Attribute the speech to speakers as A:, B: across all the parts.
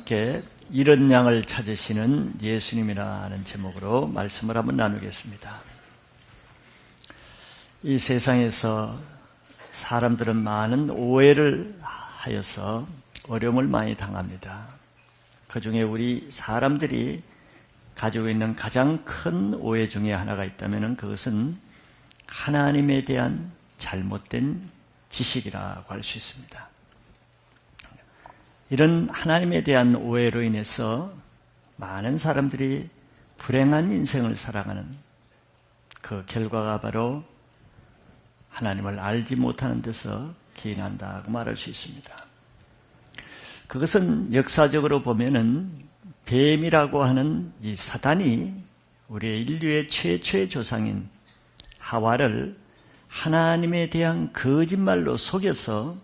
A: 함께 잃은 양을 찾으시는 예수님이라는 제목으로 말씀을 한번 나누겠습니다. 이 세상에서 사람들은 많은 오해를 하여서 어려움을 많이 당합니다. 그중에 우리 사람들이 가지고 있는 가장 큰 오해 중에 하나가 있다면 그것은 하나님에 대한 잘못된 지식이라고 할 수 있습니다. 이런 하나님에 대한 오해로 인해서 많은 사람들이 불행한 인생을 살아가는 그 결과가 바로 하나님을 알지 못하는 데서 기인한다고 말할 수 있습니다. 그것은 역사적으로 보면은 뱀이라고 하는 이 사단이 우리의 인류의 최초의 조상인 하와를 하나님에 대한 거짓말로 속여서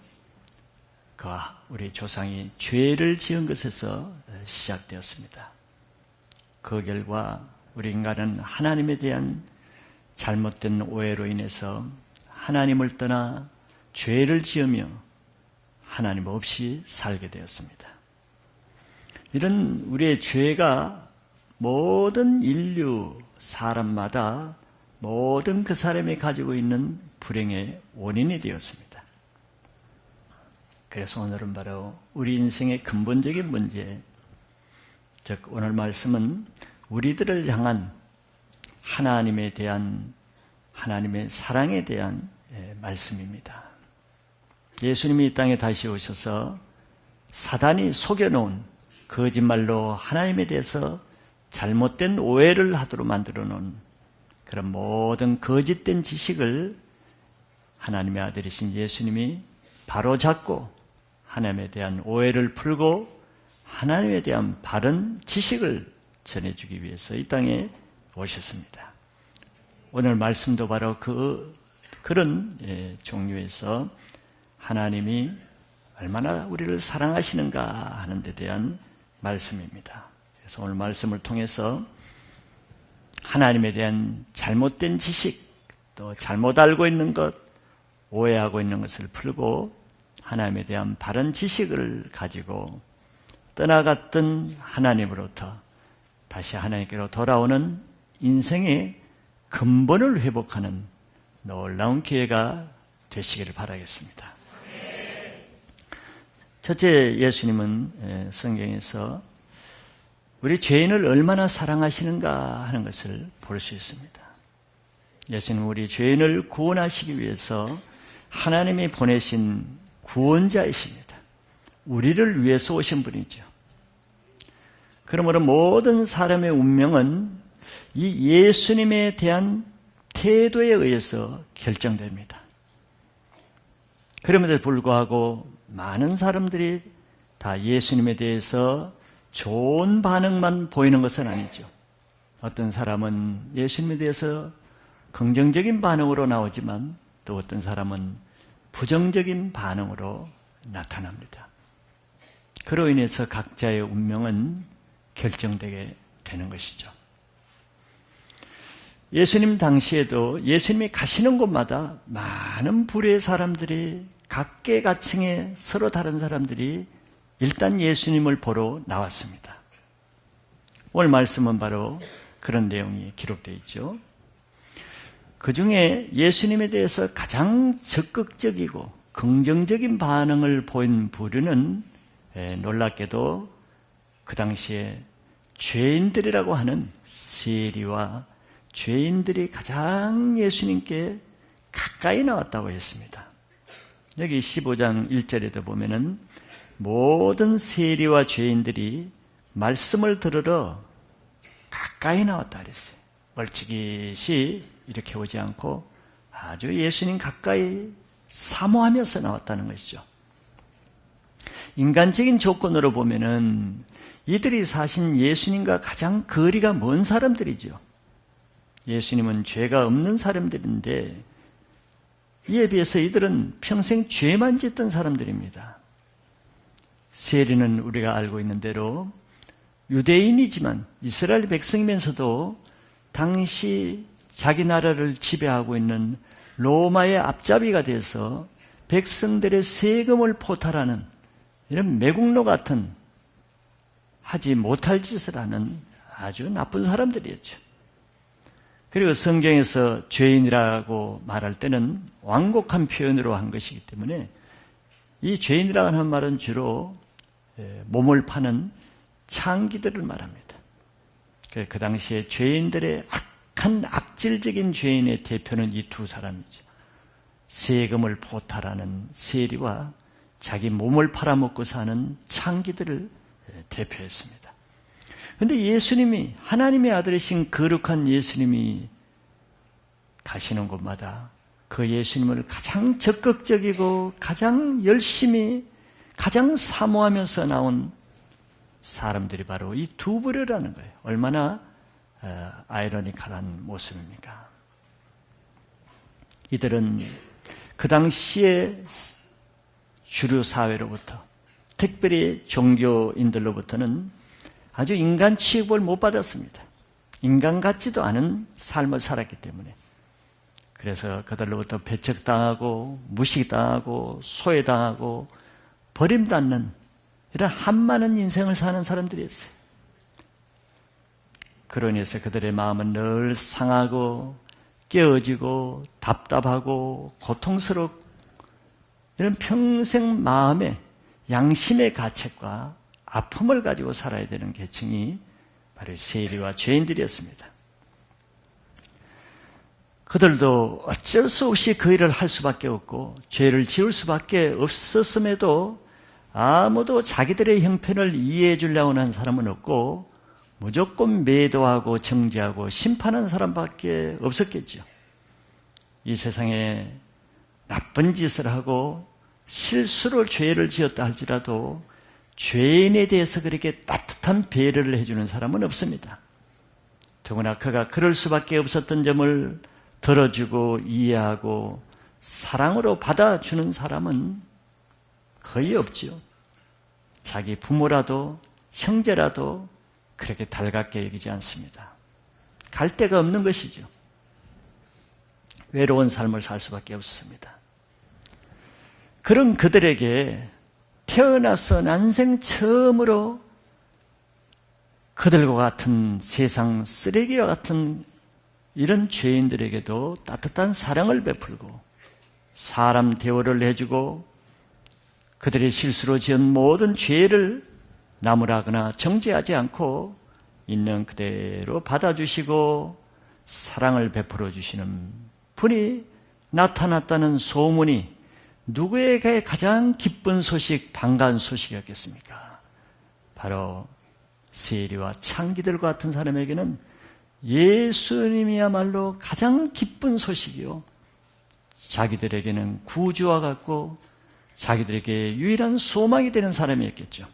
A: 우리 조상이 죄를 지은 것에서 시작되었습니다. 그 결과 우리 인간은 하나님에 대한 잘못된 오해로 인해서 하나님을 떠나 죄를 지으며 하나님 없이 살게 되었습니다. 이런 우리의 죄가 모든 인류 사람마다 모든 그 사람이 가지고 있는 불행의 원인이 되었습니다. 그래서 오늘은 바로 우리 인생의 근본적인 문제, 즉 오늘 말씀은 우리들을 향한 하나님에 대한 하나님의 사랑에 대한 말씀입니다. 예수님이 이 땅에 다시 오셔서 사단이 속여놓은 거짓말로 하나님에 대해서 잘못된 오해를 하도록 만들어 놓은 그런 모든 거짓된 지식을 하나님의 아들이신 예수님이 바로잡고 하나님에 대한 오해를 풀고 하나님에 대한 바른 지식을 전해주기 위해서 이 땅에 오셨습니다. 오늘 말씀도 바로 그런 종류에서 하나님이 얼마나 우리를 사랑하시는가 하는 데 대한 말씀입니다. 그래서 오늘 말씀을 통해서 하나님에 대한 잘못된 지식, 또 잘못 알고 있는 것, 오해하고 있는 것을 풀고 하나님에 대한 바른 지식을 가지고 떠나갔던 하나님으로부터 다시 하나님께로 돌아오는 인생의 근본을 회복하는 놀라운 기회가 되시기를 바라겠습니다. 첫째, 예수님은 성경에서 우리 죄인을 얼마나 사랑하시는가 하는 것을 볼 수 있습니다. 예수님은 우리 죄인을 구원하시기 위해서 하나님이 보내신 구원자이십니다. 우리를 위해서 오신 분이죠. 그러므로 모든 사람의 운명은 이 예수님에 대한 태도에 의해서 결정됩니다. 그럼에도 불구하고 많은 사람들이 다 예수님에 대해서 좋은 반응만 보이는 것은 아니죠. 어떤 사람은 예수님에 대해서 긍정적인 반응으로 나오지만 또 어떤 사람은 부정적인 반응으로 나타납니다. 그로 인해서 각자의 운명은 결정되게 되는 것이죠. 예수님 당시에도 예수님이 가시는 곳마다 많은 부류의 사람들이 각계각층의 서로 다른 사람들이 일단 예수님을 보러 나왔습니다. 오늘 말씀은 바로 그런 내용이 기록되어 있죠. 그 중에 예수님에 대해서 가장 적극적이고 긍정적인 반응을 보인 부류는 놀랍게도 그 당시에 죄인들이라고 하는 세리와 죄인들이 가장 예수님께 가까이 나왔다고 했습니다. 여기 15장 1절에도 보면은 모든 세리와 죄인들이 말씀을 들으러 가까이 나왔다 그랬어요. 멀찍이시 이렇게 오지 않고 아주 예수님 가까이 사모하면서 나왔다는 것이죠. 인간적인 조건으로 보면은 이들이 사신 예수님과 가장 거리가 먼 사람들이죠. 예수님은 죄가 없는 사람들인데 이에 비해서 이들은 평생 죄만 짓던 사람들입니다. 세리는 우리가 알고 있는 대로 유대인이지만 이스라엘 백성이면서도 당시 자기 나라를 지배하고 있는 로마의 앞잡이가 돼서 백성들의 세금을 포탈하는 이런 매국노 같은 하지 못할 짓을 하는 아주 나쁜 사람들이었죠. 그리고 성경에서 죄인이라고 말할 때는 완곡한 표현으로 한 것이기 때문에 이 죄인이라고 하는 말은 주로 몸을 파는 창기들을 말합니다. 그 당시에 죄인들의 악한 악질적인 죄인의 대표는 이 두 사람이죠. 세금을 포탈하는 세리와 자기 몸을 팔아먹고 사는 창기들을 대표했습니다. 그런데 예수님이, 하나님의 아들이신 거룩한 예수님이 가시는 곳마다 그 예수님을 가장 적극적이고 가장 열심히 가장 사모하면서 나온 사람들이 바로 이 두 부류라는 거예요. 얼마나 아이러니컬한 모습입니까? 이들은 그 당시에 주류 사회로부터, 특별히 종교인들로부터는 아주 인간 취급을 못 받았습니다. 인간 같지도 않은 삶을 살았기 때문에. 그래서 그들로부터 배척당하고 무시당하고 소외당하고 버림받는 이런 한많은 인생을 사는 사람들이었어요. 그로 인해서 그들의 마음은 늘 상하고 깨어지고 답답하고 고통스럽고 이런 평생 마음에 양심의 가책과 아픔을 가지고 살아야 되는 계층이 바로 세리와 죄인들이었습니다. 그들도 어쩔 수 없이 그 일을 할 수밖에 없고 죄를 지을 수밖에 없었음에도 아무도 자기들의 형편을 이해해 주려고 하는 사람은 없고 무조건 매도하고 정죄하고 심판하는 사람밖에 없었겠죠. 이 세상에 나쁜 짓을 하고 실수로 죄를 지었다 할지라도 죄인에 대해서 그렇게 따뜻한 배려를 해주는 사람은 없습니다. 더구나 그가 그럴 수밖에 없었던 점을 들어주고 이해하고 사랑으로 받아주는 사람은 거의 없지요. 자기 부모라도 형제라도 그렇게 달갑게 여기지 않습니다. 갈 데가 없는 것이죠. 외로운 삶을 살 수밖에 없습니다. 그런 그들에게 태어나서 난생 처음으로 그들과 같은 세상 쓰레기와 같은 이런 죄인들에게도 따뜻한 사랑을 베풀고 사람 대우를 해주고 그들의 실수로 지은 모든 죄를 나무라거나 정죄하지 않고 있는 그대로 받아주시고 사랑을 베풀어 주시는 분이 나타났다는 소문이 누구에게 가장 기쁜 소식, 반가운 소식이었겠습니까? 바로 세리와 창기들과 같은 사람에게는 예수님이야말로 가장 기쁜 소식이요. 자기들에게는 구주와 같고 자기들에게 유일한 소망이 되는 사람이었겠죠.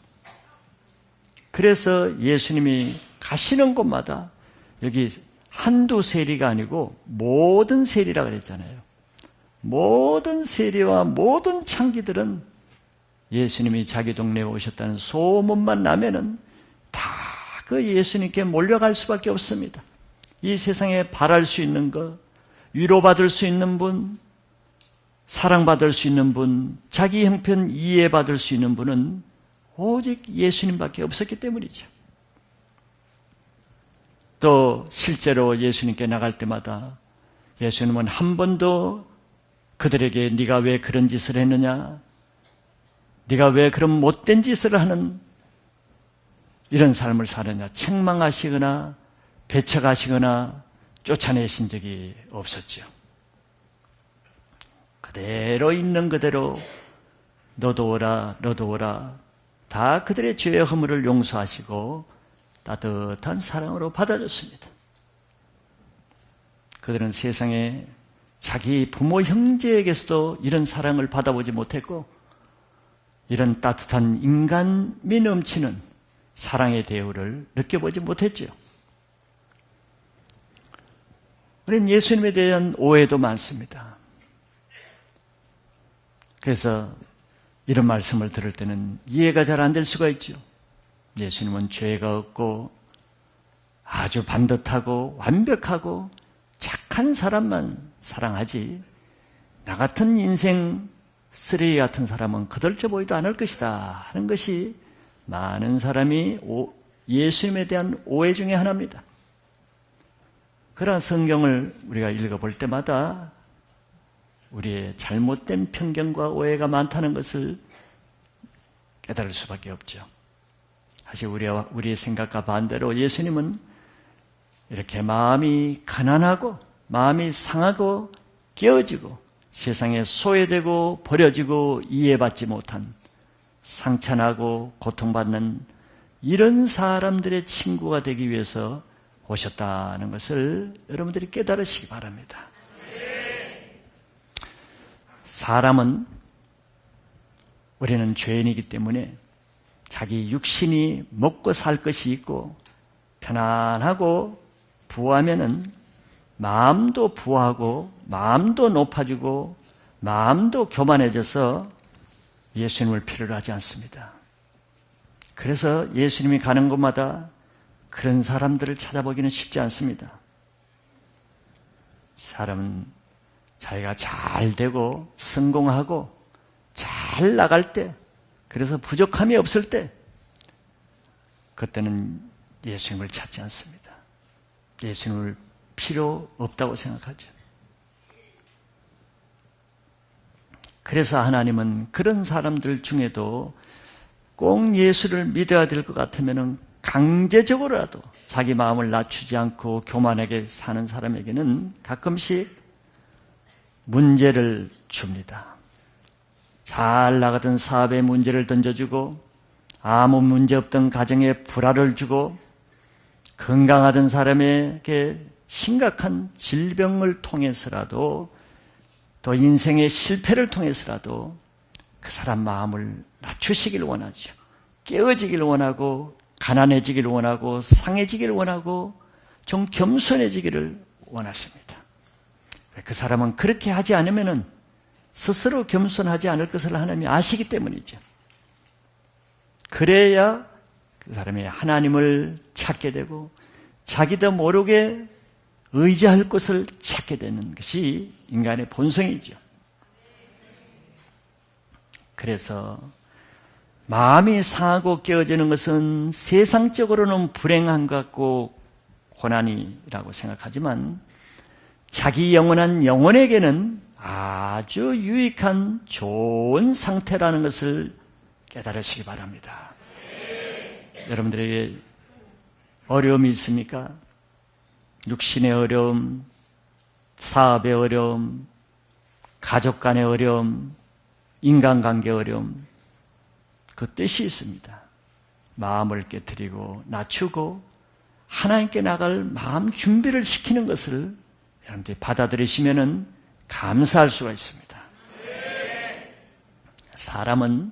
A: 그래서 예수님이 가시는 곳마다 여기 한두 세리가 아니고 모든 세리라고 그랬잖아요. 모든 세리와 모든 창기들은 예수님이 자기 동네에 오셨다는 소문만 나면은 다 그 예수님께 몰려갈 수밖에 없습니다. 이 세상에 바랄 수 있는 것, 위로받을 수 있는 분, 사랑받을 수 있는 분, 자기 형편 이해받을 수 있는 분은 오직 예수님밖에 없었기 때문이죠. 또 실제로 예수님께 나갈 때마다 예수님은 한 번도 그들에게 네가 왜 그런 짓을 했느냐, 네가 왜 그런 못된 짓을 하는 이런 삶을 사느냐 책망하시거나 배척하시거나 쫓아내신 적이 없었죠. 그대로 있는 그대로 너도 오라 너도 오라 다 그들의 죄의 허물을 용서하시고 따뜻한 사랑으로 받아줬습니다. 그들은 세상에 자기 부모 형제에게서도 이런 사랑을 받아보지 못했고 이런 따뜻한 인간미 넘치는 사랑의 대우를 느껴보지 못했죠. 우리는 예수님에 대한 오해도 많습니다. 그래서 이런 말씀을 들을 때는 이해가 잘 안 될 수가 있죠. 예수님은 죄가 없고 아주 반듯하고 완벽하고 착한 사람만 사랑하지 나 같은 인생 쓰레기 같은 사람은 거들떠 보이도 않을 것이다 하는 것이 많은 사람이 예수님에 대한 오해 중에 하나입니다. 그러한 성경을 우리가 읽어볼 때마다 우리의 잘못된 편견과 오해가 많다는 것을 깨달을 수밖에 없죠. 사실 우리의 생각과 반대로 예수님은 이렇게 마음이 가난하고 마음이 상하고 깨어지고 세상에 소외되고 버려지고 이해받지 못한 상처나고 고통받는 이런 사람들의 친구가 되기 위해서 오셨다는 것을 여러분들이 깨달으시기 바랍니다. 사람은 우리는 죄인이기 때문에 자기 육신이 먹고 살 것이 있고 편안하고 부하면은 마음도 부하고 마음도 높아지고 마음도 교만해져서 예수님을 필요로 하지 않습니다. 그래서 예수님이 가는 곳마다 그런 사람들을 찾아보기는 쉽지 않습니다. 사람은 자기가 잘 되고 성공하고 잘 나갈 때, 그래서 부족함이 없을 때, 그때는 예수님을 찾지 않습니다. 예수님을 필요 없다고 생각하죠. 그래서 하나님은 그런 사람들 중에도 꼭 예수를 믿어야 될 것 같으면 강제적으로라도 자기 마음을 낮추지 않고 교만하게 사는 사람에게는 가끔씩 문제를 줍니다. 잘 나가던 사업에 문제를 던져주고 아무 문제 없던 가정에 불화를 주고 건강하던 사람에게 심각한 질병을 통해서라도 또 인생의 실패를 통해서라도 그 사람 마음을 낮추시길 원하죠. 깨어지길 원하고 가난해지기를 원하고 상해지기를 원하고 좀 겸손해지기를 원하십니다. 그 사람은 그렇게 하지 않으면 스스로 겸손하지 않을 것을 하나님이 아시기 때문이죠. 그래야 그 사람이 하나님을 찾게 되고 자기도 모르게 의지할 것을 찾게 되는 것이 인간의 본성이죠. 그래서 마음이 상하고 깨어지는 것은 세상적으로는 불행한 것 같고 고난이라고 생각하지만 자기 영원한 영혼에게는 아주 유익한 좋은 상태라는 것을 깨달으시기 바랍니다. 여러분들에게 어려움이 있습니까? 육신의 어려움, 사업의 어려움, 가족 간의 어려움, 인간관계 어려움, 그 뜻이 있습니다. 마음을 깨트리고 낮추고 하나님께 나갈 마음 준비를 시키는 것을 여러분들이 받아들이시면은 감사할 수가 있습니다. 사람은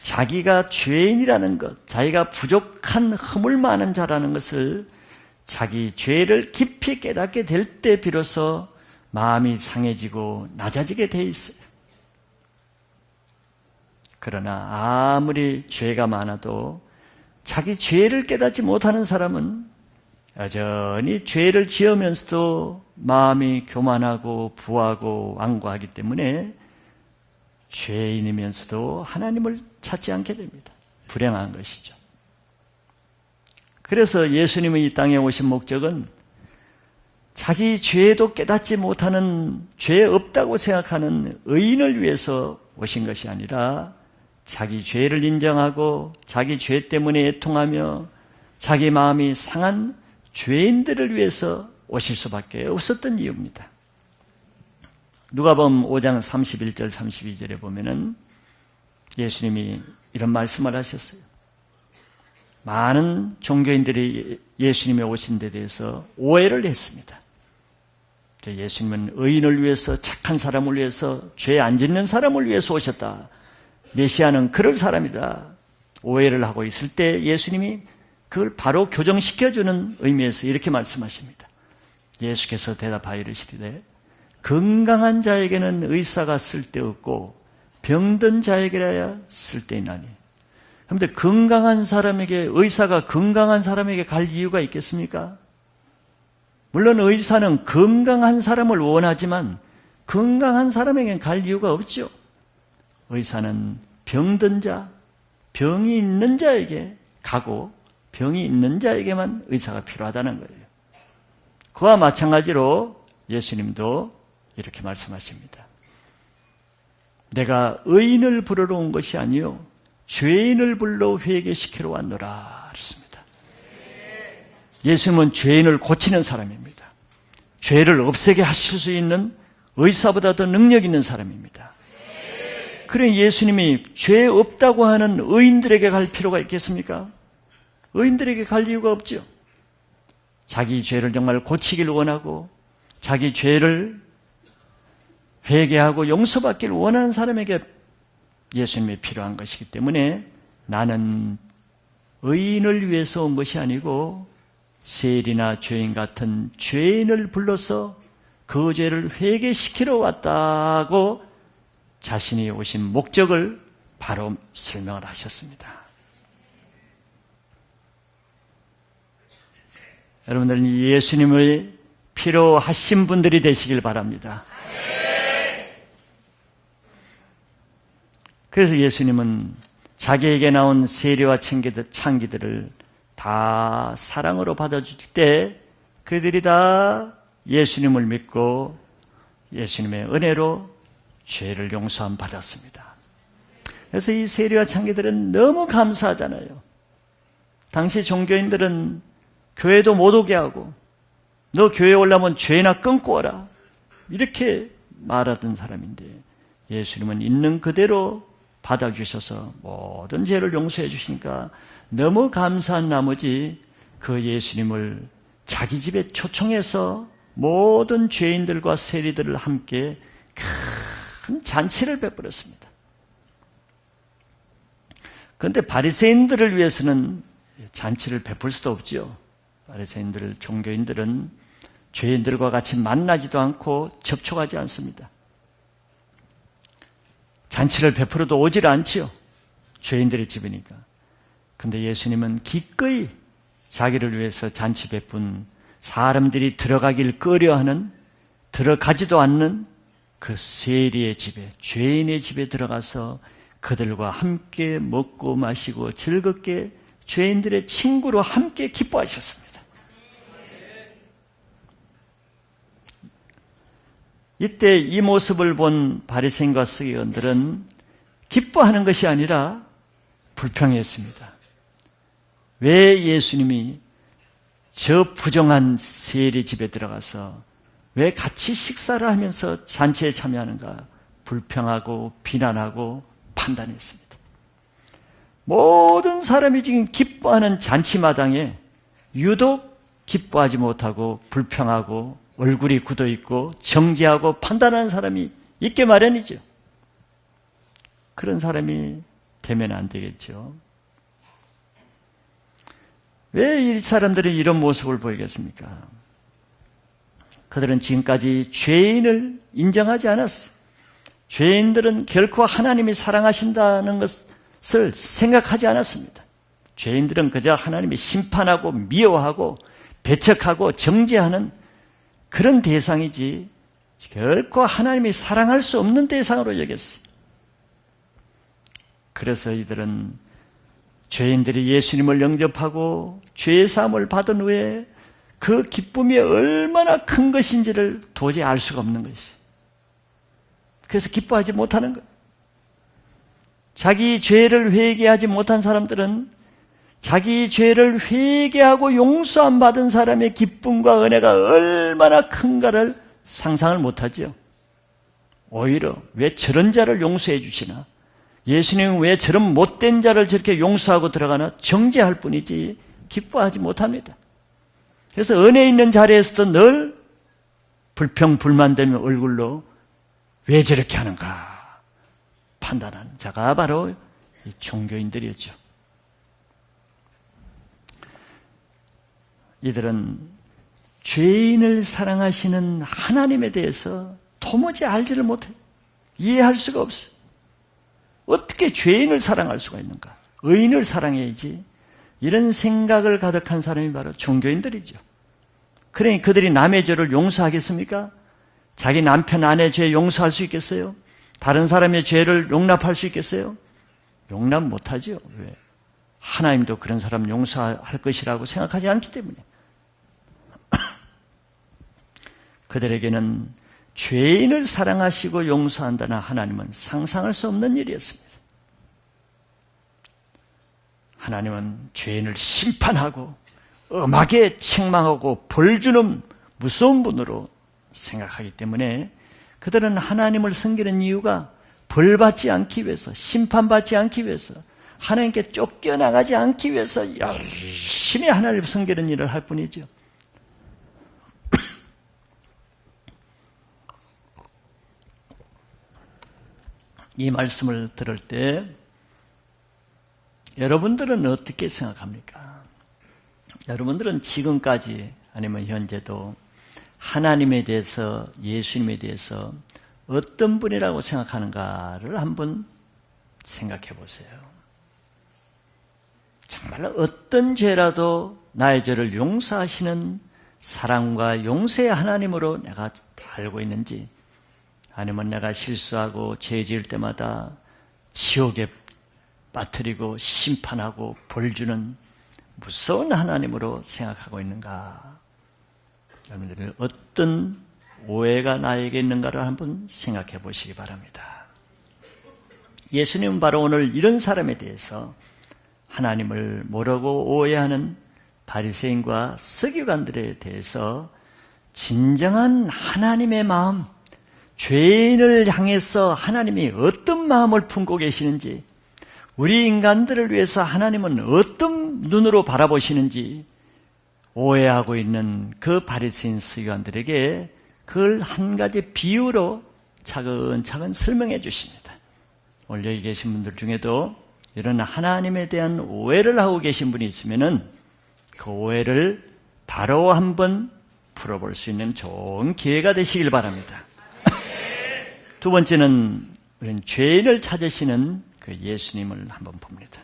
A: 자기가 죄인이라는 것, 자기가 부족한 허물 많은 자라는 것을 자기 죄를 깊이 깨닫게 될 때 비로소 마음이 상해지고 낮아지게 돼 있어요. 그러나 아무리 죄가 많아도 자기 죄를 깨닫지 못하는 사람은 여전히 죄를 지으면서도 마음이 교만하고 부하고 완고하기 때문에 죄인이면서도 하나님을 찾지 않게 됩니다. 불행한 것이죠. 그래서 예수님이 이 땅에 오신 목적은 자기 죄도 깨닫지 못하는, 죄 없다고 생각하는 의인을 위해서 오신 것이 아니라 자기 죄를 인정하고 자기 죄 때문에 애통하며 자기 마음이 상한 죄인들을 위해서 오실 수밖에 없었던 이유입니다. 누가복음 5장 31절 32절에 보면은 예수님이 이런 말씀을 하셨어요. 많은 종교인들이 예수님이 오신 데 대해서 오해를 했습니다. 예수님은 의인을 위해서, 착한 사람을 위해서, 죄 안 짓는 사람을 위해서 오셨다. 메시아는 그럴 사람이다. 오해를 하고 있을 때 예수님이 그걸 바로 교정시켜주는 의미에서 이렇게 말씀하십니다. 예수께서 대답하여 이르시되 건강한 자에게는 의사가 쓸데없고 병든 자에게라야 쓸데있나니. 그런데 건강한 사람에게, 의사가 건강한 사람에게 갈 이유가 있겠습니까? 물론 의사는 건강한 사람을 원하지만 건강한 사람에게는 갈 이유가 없죠. 의사는 병든 자, 병이 있는 자에게 가고 병이 있는 자에게만 의사가 필요하다는 거예요. 그와 마찬가지로 예수님도 이렇게 말씀하십니다. 내가 의인을 부르러 온 것이 아니요 죄인을 불러 회개시키러 왔노라 그랬습니다. 예수님은 죄인을 고치는 사람입니다. 죄를 없애게 하실 수 있는 의사보다 더 능력 있는 사람입니다. 그래 예수님이 죄 없다고 하는 의인들에게 갈 필요가 있겠습니까? 의인들에게 갈 이유가 없죠. 자기 죄를 정말 고치길 원하고 자기 죄를 회개하고 용서받기를 원하는 사람에게 예수님이 필요한 것이기 때문에 나는 의인을 위해서 온 것이 아니고 세리나 죄인 같은 죄인을 불러서 그 죄를 회개시키러 왔다고 자신이 오신 목적을 바로 설명을 하셨습니다. 여러분들은 예수님을 필요하신 분들이 되시길 바랍니다. 그래서 예수님은 자기에게 나온 세리와 창기들을 다 사랑으로 받아줄 때 그들이 다 예수님을 믿고 예수님의 은혜로 죄를 용서함 받았습니다. 그래서 이 세리와 창기들은 너무 감사하잖아요. 당시 종교인들은 교회도 못 오게 하고 너 교회 오려면 죄나 끊고 오라 이렇게 말하던 사람인데 예수님은 있는 그대로 받아주셔서 모든 죄를 용서해 주시니까 너무 감사한 나머지 그 예수님을 자기 집에 초청해서 모든 죄인들과 세리들을 함께 큰 잔치를 베풀었습니다. 그런데 바리새인들을 위해서는 잔치를 베풀 수도 없죠. 바리새인들, 종교인들은 죄인들과 같이 만나지도 않고 접촉하지 않습니다. 잔치를 베풀어도 오질 않지요. 죄인들의 집이니까. 근데 예수님은 기꺼이 자기를 위해서 잔치 베푼 사람들이 들어가길 꺼려하는, 들어가지도 않는 그 세리의 집에, 죄인의 집에 들어가서 그들과 함께 먹고 마시고 즐겁게 죄인들의 친구로 함께 기뻐하셨습니다. 이때 이 모습을 본 바리새인과 서기관들은 기뻐하는 것이 아니라 불평했습니다. 왜 예수님이 저 부정한 세리 집에 들어가서 왜 같이 식사를 하면서 잔치에 참여하는가 불평하고 비난하고 판단했습니다. 모든 사람이 지금 기뻐하는 잔치마당에 유독 기뻐하지 못하고 불평하고 얼굴이 굳어있고 정죄하고 판단하는 사람이 있게 마련이죠. 그런 사람이 되면 안 되겠죠. 왜 이 사람들이 이런 모습을 보이겠습니까? 그들은 지금까지 죄인을 인정하지 않았어요. 죄인들은 결코 하나님이 사랑하신다는 것을 생각하지 않았습니다. 죄인들은 그저 하나님이 심판하고 미워하고 배척하고 정죄하는 그런 대상이지 결코 하나님이 사랑할 수 없는 대상으로 여겼어요. 그래서 이들은 죄인들이 예수님을 영접하고 죄의 사함을 받은 후에 그 기쁨이 얼마나 큰 것인지를 도저히 알 수가 없는 것이에요. 그래서 기뻐하지 못하는 거예요. 자기 죄를 회개하지 못한 사람들은 자기 죄를 회개하고 용서함 받은 사람의 기쁨과 은혜가 얼마나 큰가를 상상을 못하죠. 오히려 왜 저런 자를 용서해 주시나? 예수님은 왜 저런 못된 자를 저렇게 용서하고 들어가나? 정죄할 뿐이지 기뻐하지 못합니다. 그래서 은혜 있는 자리에서도 늘 불평, 불만되는 얼굴로 왜 저렇게 하는가 판단하는 자가 바로 이 종교인들이었죠. 이들은 죄인을 사랑하시는 하나님에 대해서 도무지 알지를 못해요. 이해할 수가 없어요. 어떻게 죄인을 사랑할 수가 있는가? 의인을 사랑해야지. 이런 생각을 가득한 사람이 바로 종교인들이죠. 그러니 그들이 남의 죄를 용서하겠습니까? 자기 남편, 아내 죄 용서할 수 있겠어요? 다른 사람의 죄를 용납할 수 있겠어요? 용납 못하죠. 왜? 하나님도 그런 사람 용서할 것이라고 생각하지 않기 때문에 그들에게는 죄인을 사랑하시고 용서한다는 하나님은 상상할 수 없는 일이었습니다. 하나님은 죄인을 심판하고 엄하게 책망하고 벌주는 무서운 분으로 생각하기 때문에 그들은 하나님을 섬기는 이유가 벌받지 않기 위해서, 심판받지 않기 위해서, 하나님께 쫓겨나가지 않기 위해서 열심히 하나님을 섬기는 일을 할 뿐이죠. 이 말씀을 들을 때 여러분들은 어떻게 생각합니까? 여러분들은 지금까지 아니면 현재도 하나님에 대해서, 예수님에 대해서 어떤 분이라고 생각하는가를 한번 생각해 보세요. 정말 어떤 죄라도 나의 죄를 용서하시는 사랑과 용서의 하나님으로 내가 알고 있는지, 아니면 내가 실수하고 죄 지을 때마다 지옥에 빠뜨리고 심판하고 벌주는 무서운 하나님으로 생각하고 있는가? 여러분들은 어떤 오해가 나에게 있는가를 한번 생각해 보시기 바랍니다. 예수님은 바로 오늘 이런 사람에 대해서 하나님을 모르고 오해하는 바리새인과 서기관들에 대해서 진정한 하나님의 마음, 죄인을 향해서 하나님이 어떤 마음을 품고 계시는지, 우리 인간들을 위해서 하나님은 어떤 눈으로 바라보시는지 오해하고 있는 그 바리새인 서기관들에게 그걸 한 가지 비유로 차근차근 설명해 주십니다. 오늘 여기 계신 분들 중에도 이런 하나님에 대한 오해를 하고 계신 분이 있으면은 그 오해를 바로 한번 풀어볼 수 있는 좋은 기회가 되시길 바랍니다. 두 번째는 우리는 죄인을 찾으시는 그 예수님을 한번 봅니다.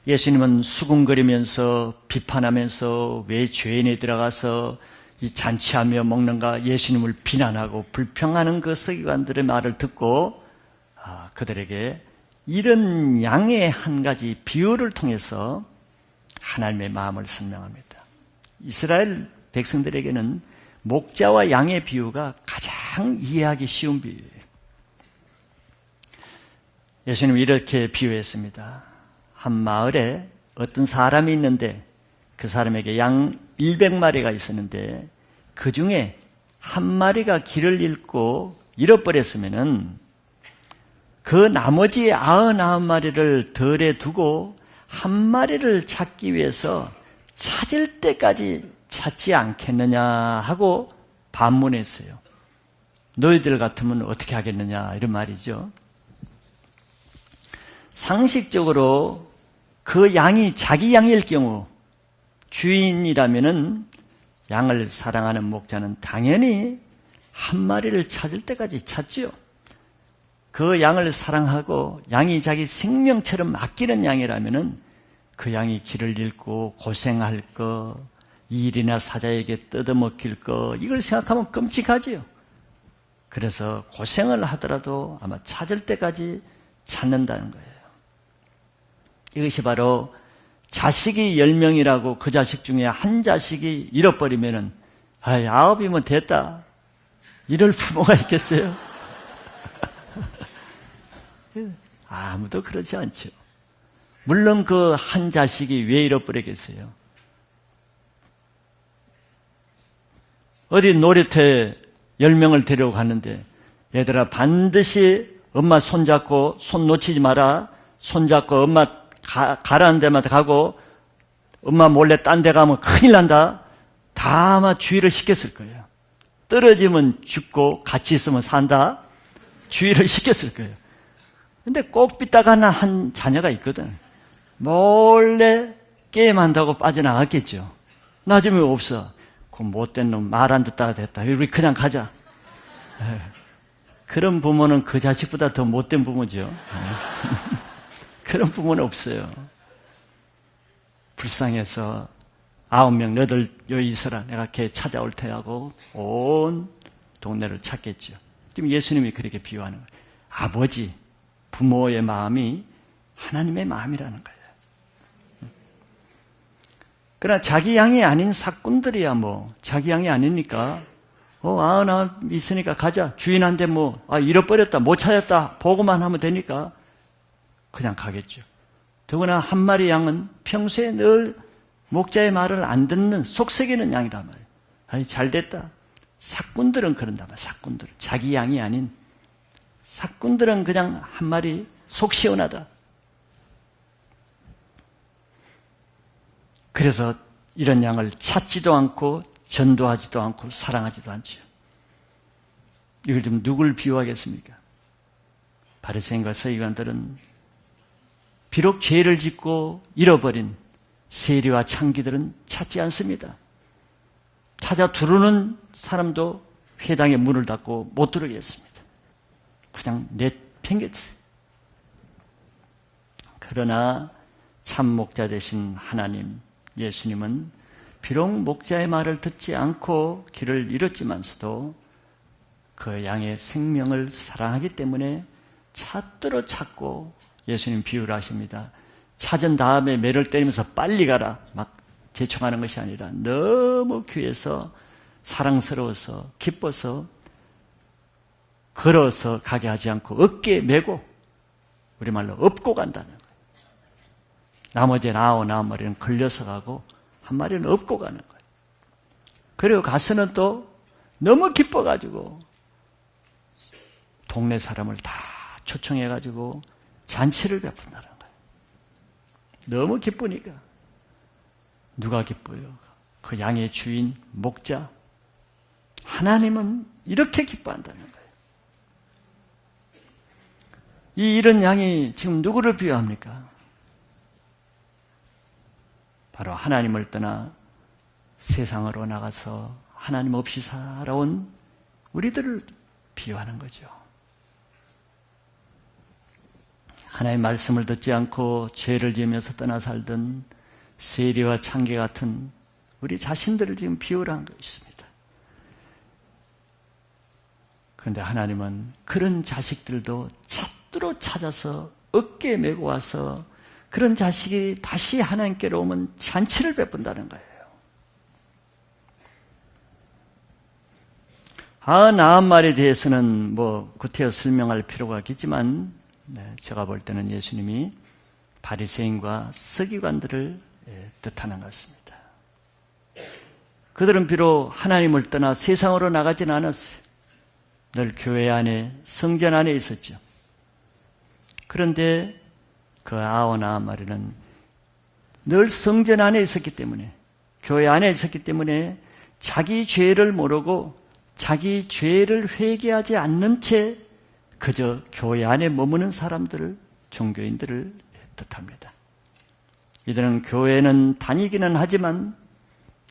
A: 예수님은 수군거리면서 비판하면서 왜 죄인에 들어가서 이 잔치하며 먹는가 예수님을 비난하고 불평하는 그 서기관들의 말을 듣고 그들에게 이런 양의 한 가지 비유를 통해서 하나님의 마음을 설명합니다. 이스라엘 백성들에게는 목자와 양의 비유가 가장 이해하기 쉬운 비유예요. 예수님은 이렇게 비유했습니다. 한 마을에 어떤 사람이 있는데 그 사람에게 양 100마리가 있었는데 그 중에 한 마리가 길을 잃고 잃어버렸으면은 그 나머지 99마리를 덜에 두고 한 마리를 찾기 위해서 찾을 때까지 찾지 않겠느냐 하고 반문했어요. 너희들 같으면 어떻게 하겠느냐 이런 말이죠. 상식적으로 그 양이 자기 양일 경우 주인이라면은 양을 사랑하는 목자는 당연히 한 마리를 찾을 때까지 찾지요. 그 양을 사랑하고 양이 자기 생명처럼 아끼는 양이라면은 그 양이 길을 잃고 고생할 거, 일이나 사자에게 뜯어먹힐 거, 이걸 생각하면 끔찍하지요. 그래서 고생을 하더라도 아마 찾을 때까지 찾는다는 거예요. 이것이 바로 자식이 10명이라고 그 자식 중에 한 자식이 잃어버리면은 9이면 됐다 이럴 부모가 있겠어요? 아무도 그러지 않죠. 물론 그 한 자식이 왜 잃어버리겠어요? 어디 놀이터에 10명을 데리고 갔는데 얘들아 반드시 엄마 손잡고 손 놓치지 마라, 손잡고 엄마 가라는 데마다 가고 엄마 몰래 딴 데 가면 큰일 난다. 다 아마 주의를 시켰을 거예요. 떨어지면 죽고 같이 있으면 산다. 주의를 시켰을 거예요. 근데 꼭 삐딱한 한 자녀가 있거든. 몰래 게임한다고 빠져나갔겠죠. 나중에 없어. 그 못된 놈 말 안 듣다가 됐다. 우리 그냥 가자. 그런 부모는 그 자식보다 더 못된 부모죠. 그런 부모는 없어요. 불쌍해서 9명 너들 여기 있어라. 내가 걔 찾아올 테야 하고 온 동네를 찾겠죠. 지금 예수님이 그렇게 비유하는 거예요. 아버지, 부모의 마음이 하나님의 마음이라는 거예요. 그러나 자기 양이 아닌 사꾼들이야 자기 양이 아니니까 나 있으니까 가자. 주인한테 잃어버렸다, 못 찾았다 보고만 하면 되니까 그냥 가겠죠. 더구나 한 마리 양은 평소에 늘 목자의 말을 안 듣는 속썩이는 양이란 말이에요. 아니 잘됐다. 사꾼들은 그런단 말이에요. 사꾼들은 자기 양이 아닌 사꾼들은 그냥 한 마리 속 시원하다. 그래서 이런 양을 찾지도 않고 전도하지도 않고 사랑하지도 않죠. 이걸 좀 누굴 비유하겠습니까? 바리새인과 서기관들은 비록 죄를 짓고 잃어버린 세리와 창기들은 찾지 않습니다. 찾아 들어오는 사람도 회당의 문을 닫고 못 들어오게 했습니다. 그냥 내팽개쳤어요. 그러나 참 목자 되신 하나님, 예수님은 비록 목자의 말을 듣지 않고 길을 잃었지만서도 그 양의 생명을 사랑하기 때문에 찾도록 찾고 예수님 비유를 하십니다. 찾은 다음에 매를 때리면서 빨리 가라 막 제청하는 것이 아니라 너무 귀해서 사랑스러워서 기뻐서 걸어서 가게 하지 않고 어깨에 메고 우리말로 업고 간다는 거예요. 나머지 99마리는 걸려서 가고 한 마리는 업고 가는 거예요. 그리고 가서는 또 너무 기뻐가지고 동네 사람을 다 초청해가지고 잔치를 베푼다는 거예요. 너무 기쁘니까. 누가 기뻐요? 그 양의 주인, 목자. 하나님은 이렇게 기뻐한다는 거예요. 이런 양이 지금 누구를 비유합니까? 바로 하나님을 떠나 세상으로 나가서 하나님 없이 살아온 우리들을 비유하는 거죠. 하나님의 말씀을 듣지 않고 죄를 지으면서 떠나 살던 세리와 창기 같은 우리 자신들을 지금 비유를 한 것입니다. 그런데 하나님은 그런 자식들도 찾도록 찾아서 어깨에 메고 와서 그런 자식이 다시 하나님께로 오면 잔치를 베푼다는 거예요. 나한 말에 대해서는 구태여 설명할 필요가 있겠지만 제가 볼 때는 예수님이 바리새인과 서기관들을 뜻하는 것 같습니다. 그들은 비록 하나님을 떠나 세상으로 나가진 않았어요. 늘 교회 안에 성전 안에 있었죠. 그런데 그 아오나 마리는 늘 성전 안에 있었기 때문에 교회 안에 있었기 때문에 자기 죄를 모르고 자기 죄를 회개하지 않는 채 그저 교회 안에 머무는 사람들을 종교인들을 뜻합니다. 이들은 교회는 다니기는 하지만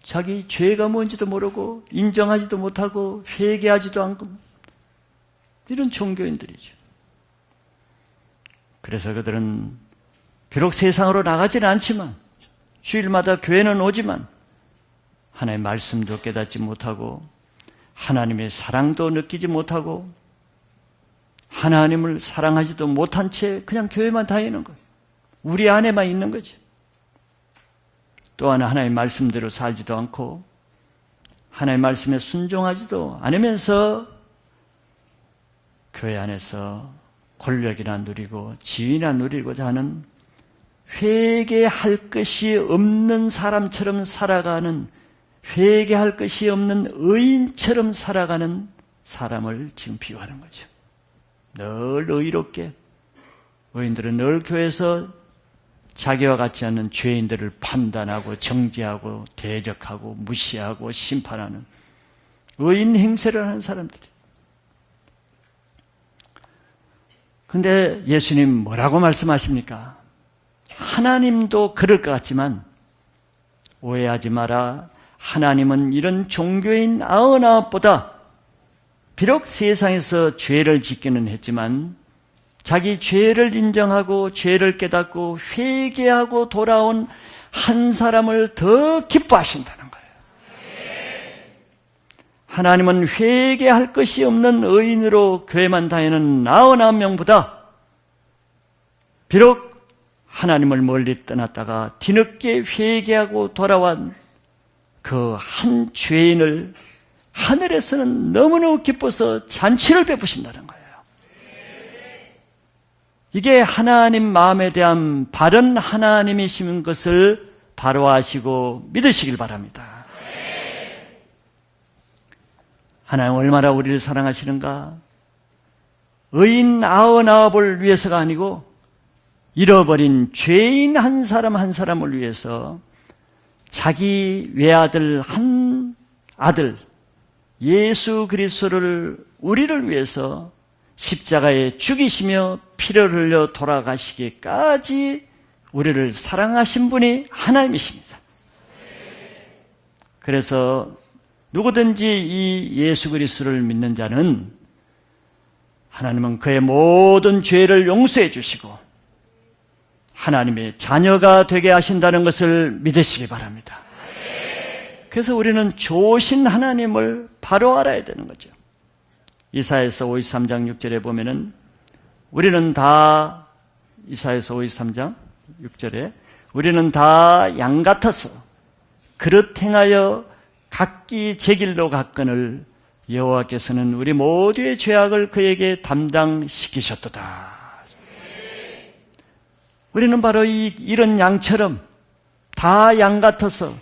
A: 자기 죄가 뭔지도 모르고 인정하지도 못하고 회개하지도 않고 이런 종교인들이죠. 그래서 그들은 비록 세상으로 나가지는 않지만 주일마다 교회는 오지만 하나님의 말씀도 깨닫지 못하고 하나님의 사랑도 느끼지 못하고 하나님을 사랑하지도 못한 채 그냥 교회만 다니는 거예요. 우리 안에만 있는 거죠. 또한 하나님의 말씀대로 살지도 않고 하나님의 말씀에 순종하지도 않으면서 교회 안에서 권력이나 누리고 지위나 누리고자 하는 회개할 것이 없는 사람처럼 살아가는 회개할 것이 없는 의인처럼 살아가는 사람을 지금 비유하는 거죠. 늘 의롭게 의인들은 늘 교회에서 자기와 같지 않는 죄인들을 판단하고 정죄하고 대적하고 무시하고 심판하는 의인 행세를 하는 사람들이. 근데 예수님 뭐라고 말씀하십니까? 하나님도 그럴 것 같지만 오해하지 마라. 하나님은 이런 종교인 99보다 비록 세상에서 죄를 짓기는 했지만 자기 죄를 인정하고 죄를 깨닫고 회개하고 돌아온 한 사람을 더 기뻐하신다는 거예요. 하나님은 회개할 것이 없는 의인으로 교회만 다니는 99명보다 비록 하나님을 멀리 떠났다가 뒤늦게 회개하고 돌아온 그 한 죄인을 하늘에서는 너무너무 기뻐서 잔치를 베푸신다는 거예요. 이게 하나님 마음에 대한 바른 하나님이신 것을 바로 아시고 믿으시길 바랍니다. 하나님 얼마나 우리를 사랑하시는가? 의인 99을 위해서가 아니고 잃어버린 죄인 한 사람 한 사람을 위해서 자기 외아들 한 아들 예수 그리스도를 우리를 위해서 십자가에 죽이시며 피를 흘려 돌아가시기까지 우리를 사랑하신 분이 하나님이십니다. 그래서 누구든지 이 예수 그리스도를 믿는 자는 하나님은 그의 모든 죄를 용서해 주시고 하나님의 자녀가 되게 하신다는 것을 믿으시기 바랍니다. 그래서 우리는 좋으신 하나님을 바로 알아야 되는 거죠. 이사야서 53장 6절에 보면은 우리는 다 이사야서 53장 6절에 우리는 다 양 같아서 그릇 행하여 각기 제 길로 갔거늘 여호와께서는 우리 모두의 죄악을 그에게 담당시키셨도다. 우리는 바로 이런 양처럼 다 양 같아서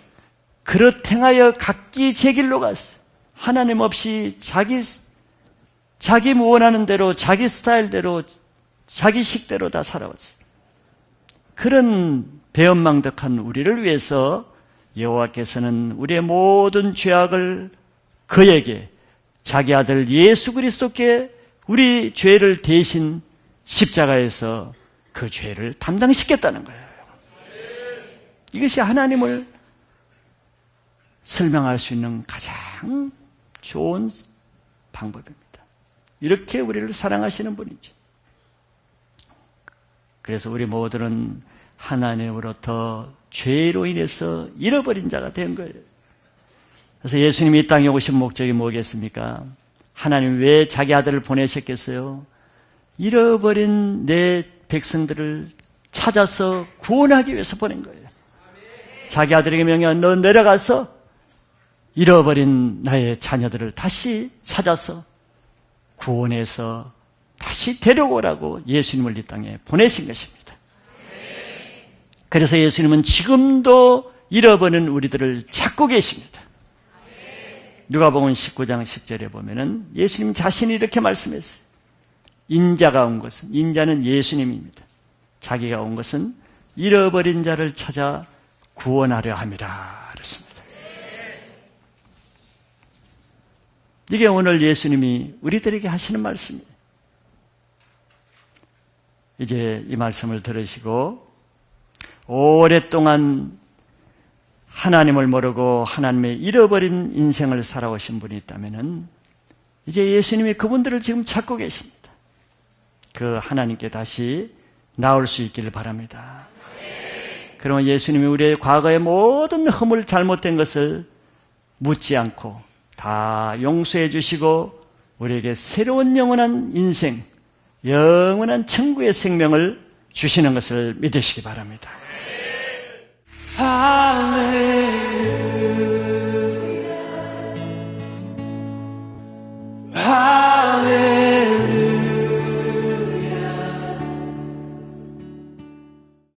A: 그릇 행하여 각기 제 길로 갔어요. 하나님 없이 자기 원하는 대로 자기 스타일대로 자기 식대로 다 살아왔어요. 그런 배은망덕한 우리를 위해서 여호와께서는 우리의 모든 죄악을 그에게 자기 아들 예수 그리스도께 우리 죄를 대신 십자가에서 그 죄를 담당시켰다는 거예요. 이것이 하나님을 설명할 수 있는 가장 좋은 방법입니다. 이렇게 우리를 사랑하시는 분이죠. 그래서 우리 모두는 하나님으로부터 죄로 인해서 잃어버린 자가 된 거예요. 그래서 예수님이 이 땅에 오신 목적이 뭐겠습니까? 하나님 왜 자기 아들을 보내셨겠어요? 잃어버린 내 백성들을 찾아서 구원하기 위해서 보낸 거예요. 자기 아들에게 명령한 너 내려가서 잃어버린 나의 자녀들을 다시 찾아서 구원해서 다시 데려오라고 예수님을 이 땅에 보내신 것입니다. 그래서 예수님은 지금도 잃어버린 우리들을 찾고 계십니다. 누가복음 19장 10절에 보면은 예수님 자신이 이렇게 말씀했어요. 인자가 온 것은, 인자는 예수님입니다. 자기가 온 것은 잃어버린 자를 찾아 구원하려 함이라 그랬습니다. 이게 오늘 예수님이 우리들에게 하시는 말씀이에요. 이제 이 말씀을 들으시고 오랫동안 하나님을 모르고 하나님의 잃어버린 인생을 살아오신 분이 있다면 이제 예수님이 그분들을 지금 찾고 계십니다. 그 하나님께 다시 나올 수 있기를 바랍니다. 그러면 예수님이 우리의 과거의 모든 허물 잘못된 것을 묻지 않고 다 용서해 주시고 우리에게 새로운 영원한 인생, 영원한 천국의 생명을 주시는 것을 믿으시기 바랍니다. 할렐루야.